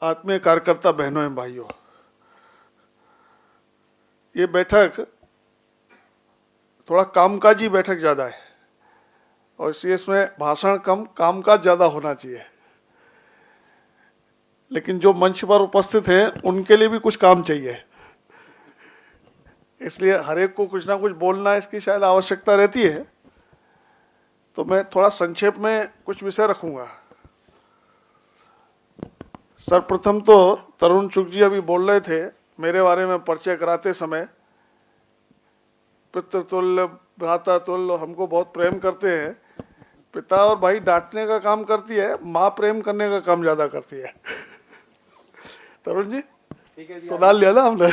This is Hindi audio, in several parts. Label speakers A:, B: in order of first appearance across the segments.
A: आत्मीय कार्यकर्ता बहनों एवं भाइयों, ये बैठक थोड़ा कामकाजी बैठक ज़्यादा है और इसलिए इसमें भाषण कम, कामकाज ज़्यादा होना चाहिए। लेकिन जो मंच पर उपस्थित हैं उनके लिए भी कुछ काम चाहिए, इसलिए हर एक को कुछ ना कुछ बोलना इसकी शायद आवश्यकता रहती है। तो मैं थोड़ा संक्षेप में कुछ विषय रखूंगा। सर्वप्रथम तो तरुण चुग जी अभी बोल रहे थे मेरे बारे में परिचय कराते समय, पितृतुल्य भ्राता तुल्य, हमको बहुत प्रेम करते हैं। पिता और भाई डांटने का काम करती है, माँ प्रेम करने का काम ज्यादा करती है। तरुण जी सुधार लिया ना हमने।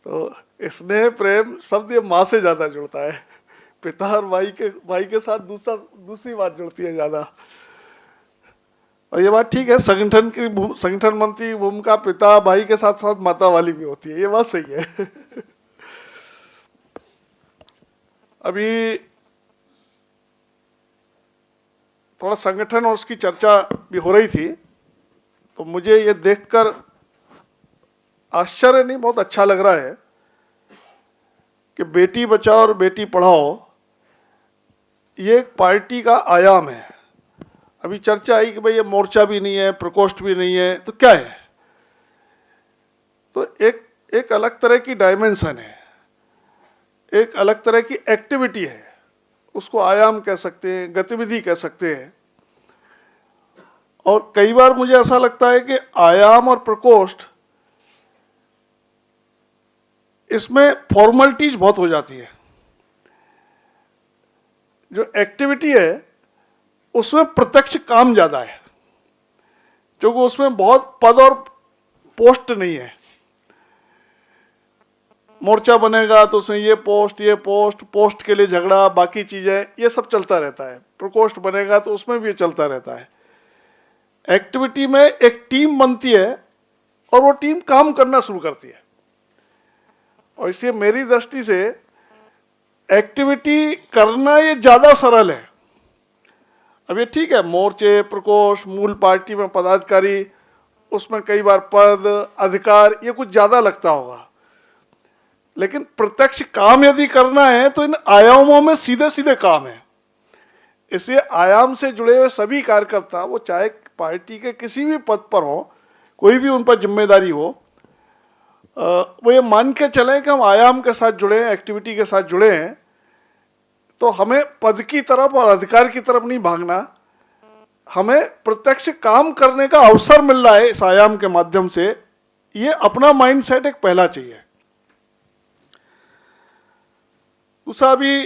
A: तो स्नेह प्रेम शब्द ये माँ से ज्यादा जुड़ता है, पिता और भाई के साथ दूसरी बात जुड़ती है ज्यादा। और ये बात ठीक है, संगठन मंत्री की भूमिका पिता भाई के साथ साथ माता वाली भी होती है, ये बात सही है। अभी थोड़ा संगठन और उसकी चर्चा भी हो रही थी, तो मुझे ये देखकर आश्चर्य नहीं, बहुत अच्छा लग रहा है कि बेटी बचाओ और बेटी पढ़ाओ ये एक पार्टी का आयाम है। अभी चर्चा आई कि भाई ये मोर्चा भी नहीं है, प्रकोष्ठ भी नहीं है, तो क्या है? तो एक अलग तरह की डायमेंशन है, एक अलग तरह की एक्टिविटी है, उसको आयाम कह सकते हैं, गतिविधि कह सकते हैं। और कई बार मुझे ऐसा लगता है कि आयाम और प्रकोष्ठ इसमें फॉर्मेलिटीज बहुत हो जाती है। जो एक्टिविटी है उसमें प्रत्यक्ष काम ज्यादा है, क्योंकि उसमें बहुत पद और पोस्ट नहीं है। मोर्चा बनेगा तो उसमें ये पोस्ट के लिए झगड़ा, बाकी चीजें ये सब चलता रहता है। प्रकोष्ठ बनेगा तो उसमें भी चलता रहता है। एक्टिविटी में एक टीम बनती है और वो टीम काम करना शुरू करती है। और इसलिए मेरी दृष्टि से एक्टिविटी करना ये ज्यादा सरल है। अब ये ठीक है, मोर्चे, प्रकोष्ठ, मूल पार्टी में पदाधिकारी, उसमें कई बार पद, अधिकार ये कुछ ज्यादा लगता होगा, लेकिन प्रत्यक्ष काम यदि करना है तो इन आयामों में सीधे सीधे काम है। इसलिए आयाम से जुड़े हुए सभी कार्यकर्ता, वो चाहे पार्टी के किसी भी पद पर हो, कोई भी उन पर जिम्मेदारी हो, वो ये मान के चलें कि हम आयाम के साथ जुड़े हैं, एक्टिविटी के साथ जुड़े हैं। तो हमें पद की तरफ और अधिकार की तरफ नहीं भागना, हमें प्रत्यक्ष काम करने का अवसर मिल रहा है इस आयाम के माध्यम से, ये अपना माइंडसेट एक पहला चाहिए। दूसरा भी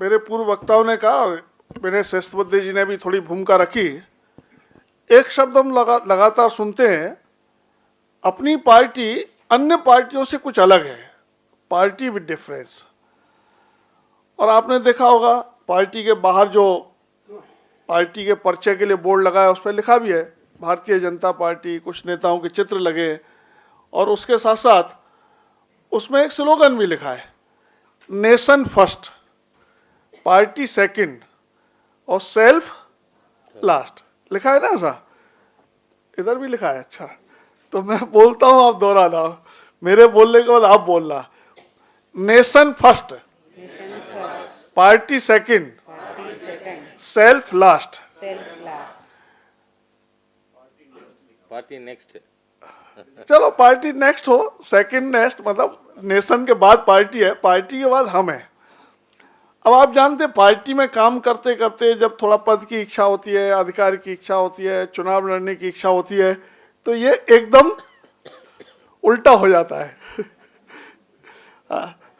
A: मेरे पूर्व वक्ताओं ने कहा और मेरे शेषबुद्धि जी ने भी थोड़ी भूमिका रखी। एक शब्द हम लगातार सुनते हैं, अपनी पार्टी अन्य पार्टियों से कुछ अलग है, पार्टी विद डिफरेंस। और आपने देखा होगा पार्टी के बाहर जो पार्टी के परिचय के लिए बोर्ड लगा है उस पर लिखा भी है भारतीय जनता पार्टी, कुछ नेताओं के चित्र लगे, और उसके साथ साथ उसमें एक स्लोगन भी लिखा है, नेशन फर्स्ट, पार्टी सेकंड और सेल्फ लास्ट। लिखा है ना ऐसा? इधर भी लिखा है। अच्छा, तो मैं बोलता हूं, आप दोहराना, मेरे बोलने के बाद आप बोलना। Nation first, party second, self last,
B: party next.
A: चलो पार्टी नेक्स्ट हो, सेकंड नेक्स्ट, मतलब नेशन के बाद पार्टी है, पार्टी के बाद हम हैं। अब आप जानते हैं पार्टी में काम करते करते जब थोड़ा पद की इच्छा होती है, अधिकार की इच्छा होती है, चुनाव लड़ने की इच्छा होती है, तो ये एकदम उल्टा हो जाता है।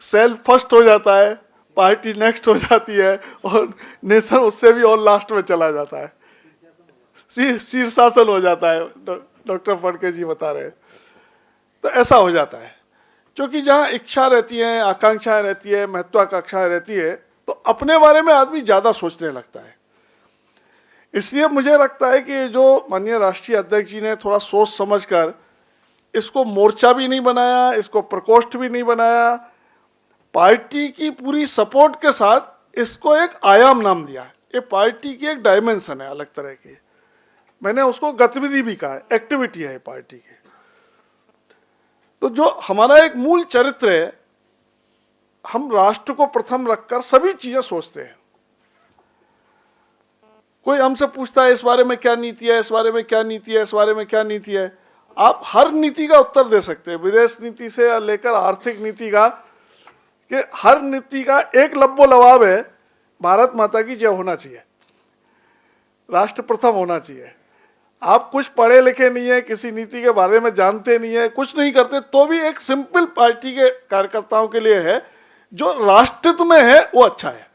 A: सेल्फ फर्स्ट हो जाता है, पार्टी नेक्स्ट हो जाती है, और नेशन उससे भी और लास्ट में चला जाता है, शीर्षासन हो जाता है। डॉक्टर फड़के जी बता रहे हैं। तो ऐसा हो जाता है, क्योंकि जहाँ इच्छा रहती है, आकांक्षाएं रहती है, महत्वाकांक्षाएं रहती है, तो अपने बारे में आदमी ज्यादा सोचने लगता है। इसलिए मुझे लगता है कि जो माननीय राष्ट्रीय अध्यक्ष जी ने थोड़ा सोच समझकर इसको मोर्चा भी नहीं बनाया, इसको प्रकोष्ठ भी नहीं बनाया, पार्टी की पूरी सपोर्ट के साथ इसको एक आयाम नाम दिया है। ये पार्टी की एक डायमेंशन है अलग तरह की। मैंने उसको गतिविधि भी कहा है, एक्टिविटी है पार्टी की। तो जो हमारा एक मूल चरित्र है, हम राष्ट्र को प्रथम रखकर सभी चीजें सोचते हैं। कोई हमसे पूछता है इस बारे में क्या नीति है, इस बारे में क्या नीति है, इस बारे में क्या नीति है, आप हर नीति का उत्तर दे सकते हैं, विदेश नीति से लेकर आर्थिक नीति का, कि हर नीति का एक लब्बो लवाब है, भारत माता की जय होना चाहिए, राष्ट्र प्रथम होना चाहिए। आप कुछ पढ़े लिखे नहीं है, किसी नीति के बारे में जानते नहीं है, कुछ नहीं करते, तो भी एक सिंपल पार्टी के कार्यकर्ताओं के लिए है जो राष्ट्रहित में है वो अच्छा है,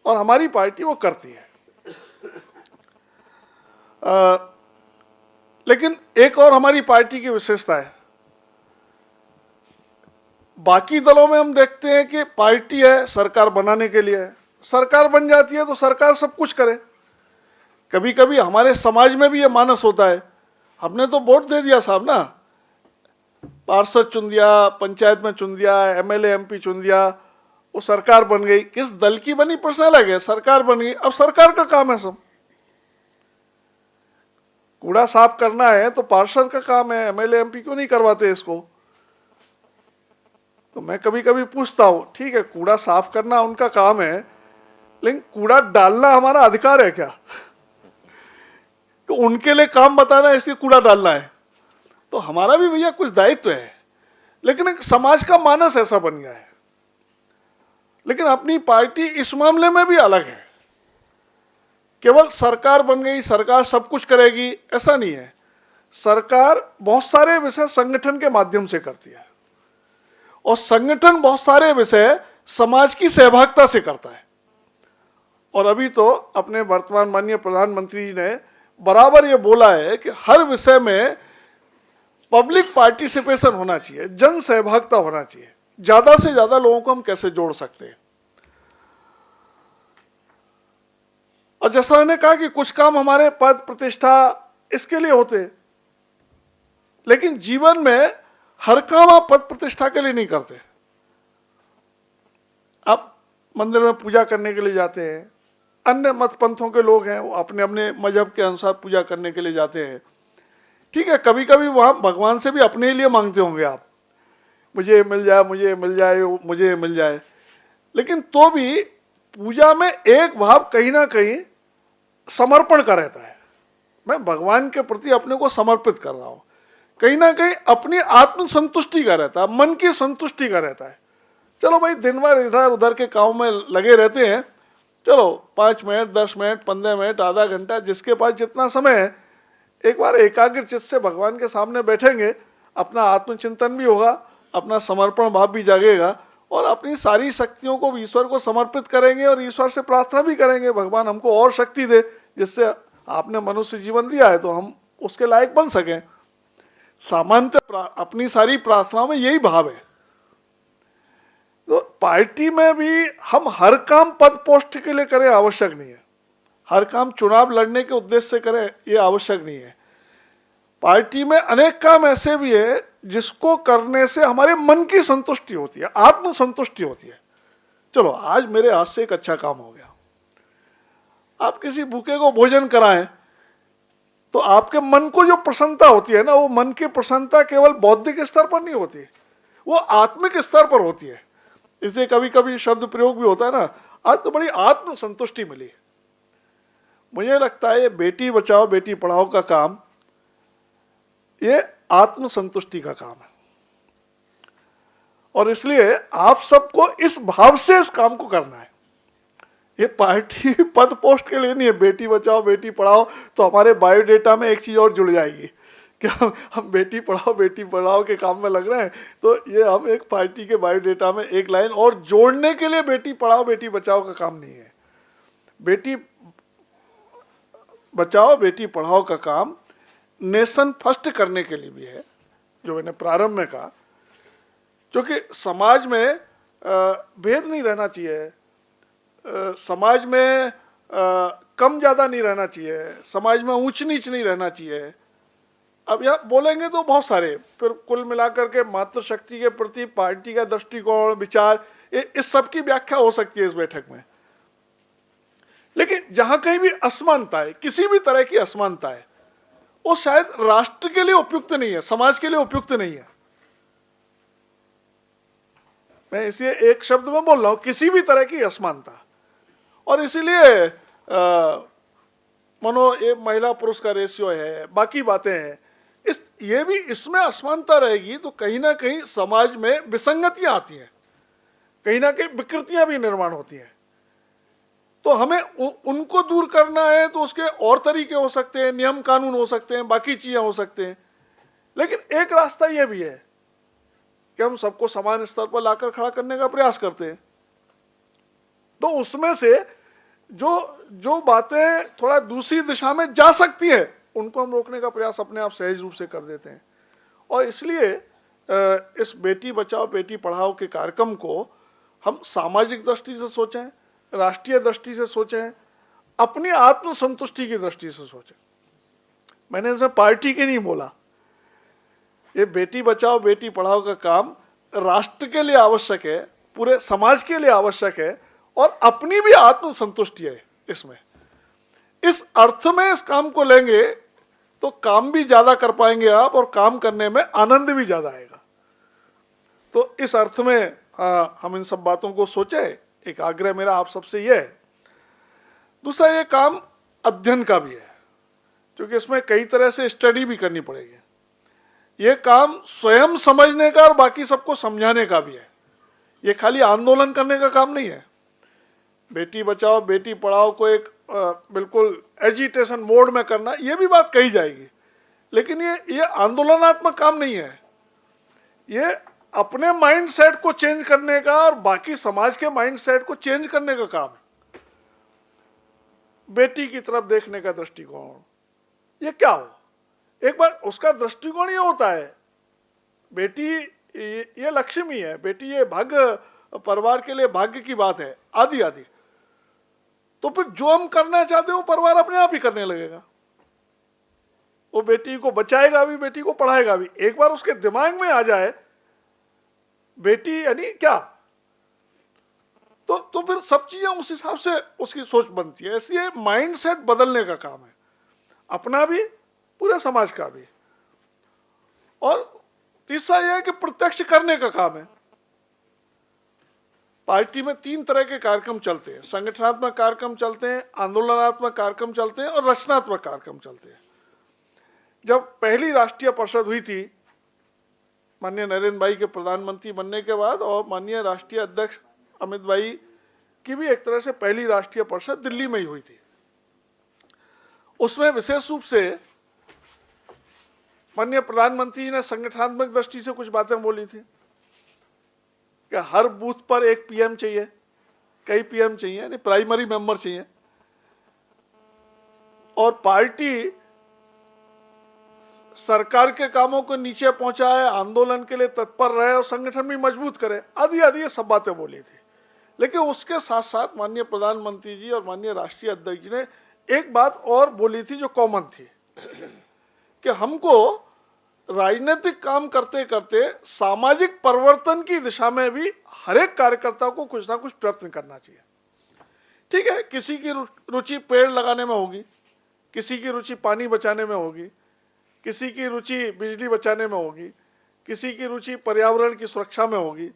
A: और हमारी पार्टी वो करती है। लेकिन एक और हमारी पार्टी की विशेषता है, बाकी दलों में हम देखते हैं कि पार्टी है सरकार बनाने के लिए, सरकार बन जाती है तो सरकार सब कुछ करे। कभी कभी हमारे समाज में भी ये मानस होता है, हमने तो वोट दे दिया साहब ना, पार्षद चुन दिया, पंचायत में चुन दिया, एमएलए एमपी चुन दिया, वो सरकार बन गई। किस दल की बनी प्रश्न अलग है, सरकार बन गई, अब सरकार का काम है सब। कूड़ा साफ करना है तो पार्षद का काम है, एमएलए एमपी क्यों नहीं करवाते इसको? तो मैं कभी कभी पूछता हूं, ठीक है कूड़ा साफ करना उनका काम है, लेकिन कूड़ा डालना हमारा अधिकार है क्या? तो उनके लिए काम बताना है इसलिए कूड़ा डालना है, तो हमारा भी भैया कुछ दायित्व है। लेकिन एक समाज का मानस ऐसा बन गया है। लेकिन अपनी पार्टी इस मामले में भी अलग है, केवल सरकार बन गई सरकार सब कुछ करेगी ऐसा नहीं है। सरकार बहुत सारे विषय संगठन के माध्यम से करती है, और संगठन बहुत सारे विषय समाज की सहभागिता से करता है। और अभी तो अपने वर्तमान माननीय प्रधानमंत्री जी ने बराबर ये बोला है कि हर विषय में पब्लिक पार्टिसिपेशन होना चाहिए, जन सहभागिता होना चाहिए, ज्यादा से ज्यादा लोगों को हम कैसे जोड़ सकते हैं। और जैसा मैंने कहा कि कुछ काम हमारे पद प्रतिष्ठा इसके लिए होते हैं, लेकिन जीवन में हर काम आप पद प्रतिष्ठा के लिए नहीं करते। आप मंदिर में पूजा करने के लिए जाते हैं, अन्य मत पंथों के लोग हैं वो अपने अपने मजहब के अनुसार पूजा करने के लिए जाते हैं, ठीक है। कभी कभी वहां भगवान से भी अपने लिए मांगते होंगे आप, मुझे मिल जाए, मुझे मिल जाए, मुझे मिल जाए, लेकिन तो भी पूजा में एक भाव कहीं ना कहीं समर्पण का रहता है। मैं भगवान के प्रति अपने को समर्पित कर रहा हूं, कहीं ना कहीं अपनी आत्म संतुष्टि का रहता है, मन की संतुष्टि का रहता है। चलो भाई दिन भर इधर उधर के काम में लगे रहते हैं, चलो 5 मिनट 10 मिनट 15 मिनट आधा घंटा जिसके पास जितना समय है, एक बार एकाग्र चित्त से भगवान के सामने बैठेंगे, अपना आत्मचिंतन भी होगा, अपना समर्पण भाव भी जागेगा, और अपनी सारी शक्तियों को ईश्वर को समर्पित करेंगे, और ईश्वर से प्रार्थना भी करेंगे भगवान हमको और शक्ति दे, जिससे आपने मनुष्य जीवन दिया है तो हम उसके लायक बन सकें। सामान्यतः अपनी सारी प्रार्थनाओं में यही भाव है। तो पार्टी में भी हम हर काम पद पोस्ट के लिए करें आवश्यक नहीं है, हर काम चुनाव लड़ने के उद्देश्य से करें ये आवश्यक नहीं है। पार्टी में अनेक काम ऐसे भी है जिसको करने से हमारे मन की संतुष्टि होती है, आत्म संतुष्टि होती है। चलो आज मेरे हाथ से एक अच्छा काम हो गया, आप किसी भूखे को भोजन कराएं तो आपके मन को जो प्रसन्नता होती है ना, वो मन की प्रसन्नता केवल बौद्धिक स्तर पर नहीं होती, वो आत्मिक स्तर पर होती है। इसलिए कभी कभी शब्द प्रयोग भी होता है ना, आज तो बड़ी आत्म संतुष्टि मिली। मुझे लगता है ये बेटी बचाओ बेटी पढ़ाओ का काम ये आत्म संतुष्टि का काम है, और इसलिए आप सबको इस भाव से इस काम को करना है। ये पार्टी पद पोस्ट के लिए नहीं है। बेटी बचाओ बेटी पढ़ाओ तो हमारे बायोडेटा में एक चीज और जुड़ जाएगी कि हम बेटी पढ़ाओ के काम में लग रहे हैं, तो ये हम एक पार्टी के बायोडेटा में एक लाइन और जोड़ने के लिए बेटी पढ़ाओ बेटी बचाओ का काम नहीं है। बेटी बचाओ बेटी पढ़ाओ का काम नेशन फर्स्ट करने के लिए भी है, जो मैंने प्रारंभ में कहा, क्योंकि समाज में भेद नहीं रहना चाहिए, समाज में कम ज़्यादा नहीं रहना चाहिए, समाज में ऊंच नीच नहीं रहना चाहिए। अब यहाँ बोलेंगे तो बहुत सारे, फिर कुल मिलाकर के मातृशक्ति के प्रति पार्टी का दृष्टिकोण विचार इस सब की व्याख्या हो सकती है इस बैठक में। लेकिन जहां कहीं भी असमानता है, किसी भी तरह की असमानता है, वो शायद राष्ट्र के लिए उपयुक्त नहीं है, समाज के लिए उपयुक्त नहीं है। मैं इसलिए एक शब्द में बोल रहा हूं, किसी भी तरह की असमानता। और इसीलिए मानो ये महिला पुरुष का रेशियो है, बाकी बातें हैं, ये भी इसमें असमानता रहेगी तो कहीं ना कहीं समाज में विसंगतियां आती हैं, कहीं ना कहीं विकृतियां भी निर्माण होती हैं। तो हमें उनको दूर करना है तो उसके और तरीके हो सकते हैं, नियम कानून हो सकते हैं, बाकी चीजें हो सकते हैं। लेकिन एक रास्ता यह भी है कि हम सबको समान स्तर पर लाकर खड़ा करने का प्रयास करते हैं। तो उसमें से जो बातें थोड़ा दूसरी दिशा में जा सकती है, उनको हम रोकने का प्रयास अपने आप सहज रूप से कर देते हैं। और इसलिए इस बेटी बचाओ बेटी पढ़ाओ के कार्यक्रम को हम सामाजिक दृष्टि से सोचें, राष्ट्रीय दृष्टि से सोचें, अपनी आत्मसंतुष्टि की दृष्टि से सोचें। मैंने इसमें पार्टी के नहीं बोला। ये बेटी बचाओ बेटी पढ़ाओ का काम राष्ट्र के लिए आवश्यक है, पूरे समाज के लिए आवश्यक है, और अपनी भी आत्मसंतुष्टि है इसमें। इस अर्थ में इस काम को लेंगे तो काम भी ज्यादा कर पाएंगे आप, और काम करने में आनंद भी ज्यादा आएगा। तो इस अर्थ में हम इन सब बातों को सोचें, एक आग्रह मेरा आप सबसे यह है। दूसरा, ये काम अध्ययन का भी है, क्योंकि इसमें कई तरह से स्टडी भी करनी पड़ेगी। ये काम स्वयं समझने का और बाकी सबको समझाने का भी है। ये खाली आंदोलन करने का काम नहीं है। बेटी बचाओ बेटी पढ़ाओ को एक बिल्कुल एजिटेशन मोड में करना, ये भी बात कही जाएगी, लेकिन ये आंदोलनात्मक काम नहीं है। ये अपने माइंड सेट को चेंज करने का और बाकी समाज के माइंड सेट को चेंज करने का काम है। बेटी की तरफ देखने का दृष्टिकोण, ये क्या हो, एक बार उसका दृष्टिकोण ये होता है, बेटी ये लक्ष्मी है, बेटी ये भाग्य, परिवार के लिए भाग्य की बात है, आदि आदि। तो फिर जो हम करना चाहते हैं वो परिवार अपने आप ही करने लगेगा। वो बेटी को बचाएगा भी, बेटी को पढ़ाएगा भी। एक बार उसके दिमाग में आ जाए बेटी यानी क्या, तो फिर सब चीजें उस हिसाब से उसकी सोच बनती है। इसलिए माइंड सेट बदलने का काम है, अपना भी पूरे समाज का भी। और तीसरा यह है कि प्रत्यक्ष करने का काम है। पार्टी में 3 तरह के कार्यक्रम चलते हैं, संगठनात्मक कार्यक्रम चलते हैं, आंदोलनात्मक कार्यक्रम चलते हैं, और रचनात्मक कार्यक्रम चलते हैं। जब पहली राष्ट्रीय परिषद हुई थी माननीय नरेंद्र भाई के प्रधानमंत्री बनने के बाद, और माननीय राष्ट्रीय अध्यक्ष अमित भाई की भी एक तरह से पहली राष्ट्रीय परिषद दिल्ली में ही हुई थी। उसमें विशेष रूप से माननीय प्रधानमंत्री ने संगठनात्मक दृष्टि से कुछ बातें बोली थी कि हर बूथ पर एक पीएम चाहिए, कई पीएम चाहिए, यानी प्राइमरी मेंबर चाहिए, और पार्टी सरकार के कामों को नीचे पहुंचाए, आंदोलन के लिए तत्पर रहे और संगठन भी मजबूत करे, आदि आदि ये सब बातें बोली थी। लेकिन उसके साथ साथ माननीय प्रधानमंत्री जी और माननीय राष्ट्रीय अध्यक्ष जी ने एक बात और बोली थी जो कॉमन थी कि हमको राजनीतिक काम करते करते सामाजिक परिवर्तन की दिशा में भी हर एक कार्यकर्ता को कुछ ना कुछ प्रयत्न करना चाहिए। ठीक है, किसी की रुचि पेड़ लगाने में होगी, किसी की रुचि पानी बचाने में होगी, किसी की रुचि बिजली बचाने में होगी, किसी की रुचि पर्यावरण की सुरक्षा में होगी,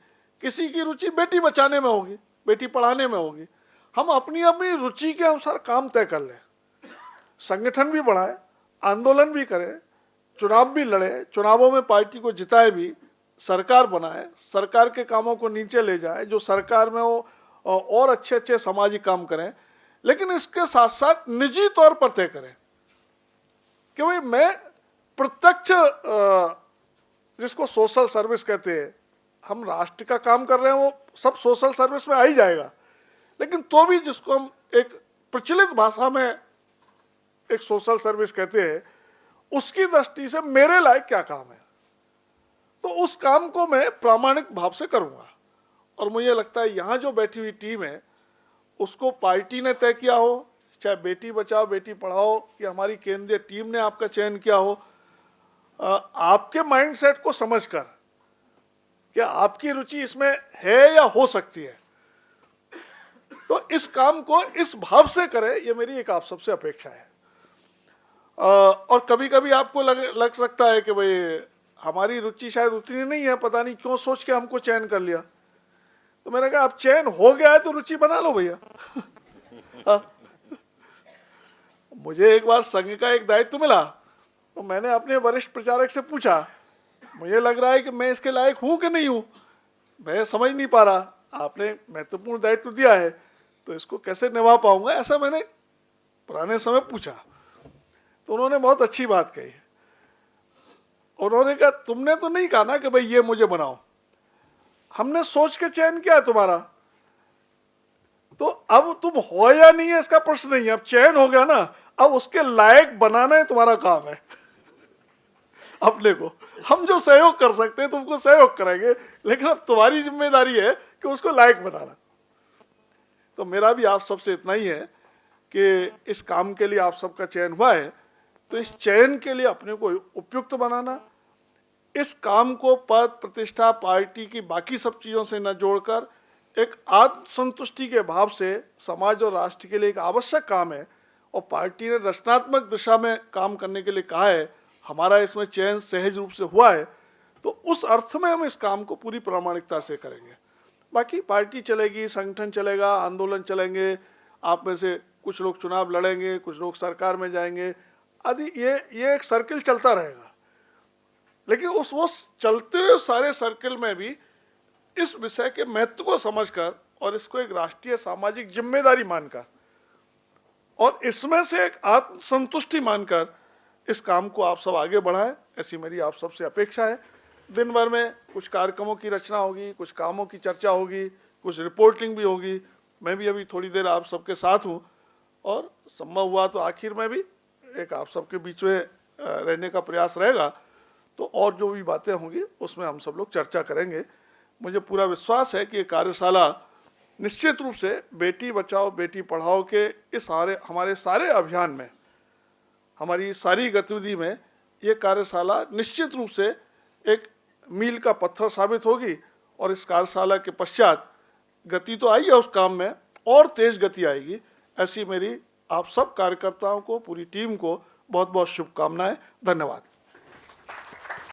A: किसी की रुचि बेटी बचाने में होगी, बेटी पढ़ाने में होगी। हम अपनी अपनी रुचि के अनुसार काम तय कर लें, संगठन भी बढ़ाए, आंदोलन भी करें, चुनाव भी लड़े, चुनावों में पार्टी को जिताए भी, सरकार बनाए, सरकार के कामों को नीचे ले जाए, जो सरकार में वो और अच्छे अच्छे सामाजिक काम करें। लेकिन इसके साथ साथ निजी तौर पर तय करें कि भाई मैं प्रत्यक्ष, जिसको सोशल सर्विस कहते हैं, हम राष्ट्र का काम कर रहे हैं, वो सब सोशल सर्विस में आ ही जाएगा, लेकिन तो भी जिसको हम एक प्रचलित भाषा में एक सोशल सर्विस कहते हैं, उसकी दृष्टि से मेरे लायक क्या काम है, तो उस काम को मैं प्रामाणिक भाव से करूंगा। और मुझे लगता है यहाँ जो बैठी हुई टीम है उसको पार्टी ने तय किया हो, चाहे बेटी बचाओ बेटी पढ़ाओ कि हमारी केंद्रीय टीम ने आपका चयन किया हो, आपके माइंडसेट को समझकर कि आपकी रुचि इसमें है या हो सकती है, तो इस काम को इस भाव से करें, ये मेरी एक आप सबसे अपेक्षा है। और कभी कभी आपको लग सकता है कि भाई हमारी रुचि शायद उतनी नहीं है, पता नहीं क्यों सोच के हमको चयन कर लिया। तो मैंने कहा अब चयन हो गया है तो रुचि बना लो भैया। मुझे एक बार संघ का एक दायित्व मिला, तो मैंने अपने वरिष्ठ प्रचारक से पूछा, मुझे लग रहा है कि मैं इसके लायक हूं कि नहीं हूं, मैं समझ नहीं पा रहा, आपने महत्वपूर्ण दायित्व दिया है तो इसको कैसे निभा पाऊंगा, ऐसा मैंने पुराने समय पूछा। तो उन्होंने बहुत अच्छी बात कही। उन्होंने कहा तुमने तो नहीं कहा ना कि भाई ये मुझे बनाओ, हमने सोच के चयन किया है तुम्हारा, तो अब तुम हो या नहीं है इसका प्रश्न नहीं है, अब चयन हो गया ना, अब उसके लायक बनाना है तुम्हारा काम है। अपने को हम जो सहयोग कर सकते हैं तुमको सहयोग करेंगे, लेकिन अब तुम्हारी जिम्मेदारी है कि उसको लायक बनाना। तो मेरा भी आप सबसे इतना ही है कि इस काम के लिए आप सबका चयन हुआ है, तो इस चयन के लिए अपने को उपयुक्त बनाना, इस काम को पद प्रतिष्ठा पार्टी की बाकी सब चीज़ों से न जोड़कर एक आत्मसंतुष्टि के भाव से समाज और राष्ट्र के लिए एक आवश्यक काम है, और पार्टी ने रचनात्मक दिशा में काम करने के लिए कहा है, हमारा इसमें चयन सहज रूप से हुआ है, तो उस अर्थ में हम इस काम को पूरी प्रामाणिकता से करेंगे। बाकी पार्टी चलेगी, संगठन चलेगा, आंदोलन चलेंगे, आप में से कुछ लोग चुनाव लड़ेंगे, कुछ लोग सरकार में जाएंगे आदि, ये एक सर्किल चलता रहेगा। लेकिन वो चलते हुए सारे सर्किल में भी इस विषय के महत्व को समझकर और इसको एक राष्ट्रीय सामाजिक जिम्मेदारी मानकर और इसमें से एक आत्मसंतुष्टि मानकर इस काम को आप सब आगे बढ़ाएं, ऐसी मेरी आप सबसे अपेक्षा है। दिन भर में कुछ कार्यक्रमों की रचना होगी, कुछ कामों की चर्चा होगी, कुछ रिपोर्टिंग भी होगी। मैं भी अभी थोड़ी देर आप सबके साथ हूँ, और संभव हुआ तो आखिर में भी एक आप सबके बीच में रहने का प्रयास रहेगा, तो और जो भी बातें होंगी उसमें हम सब लोग चर्चा करेंगे। मुझे पूरा विश्वास है कि ये कार्यशाला निश्चित रूप से बेटी बचाओ बेटी पढ़ाओ के इस हमारे सारे अभियान में, हमारी सारी गतिविधि में ये कार्यशाला निश्चित रूप से एक मील का पत्थर साबित होगी। और इस कार्यशाला के पश्चात गति तो आई है उस काम में, और तेज गति आएगी। ऐसी मेरी आप सब कार्यकर्ताओं को, पूरी टीम को बहुत बहुत शुभकामनाएं। धन्यवाद।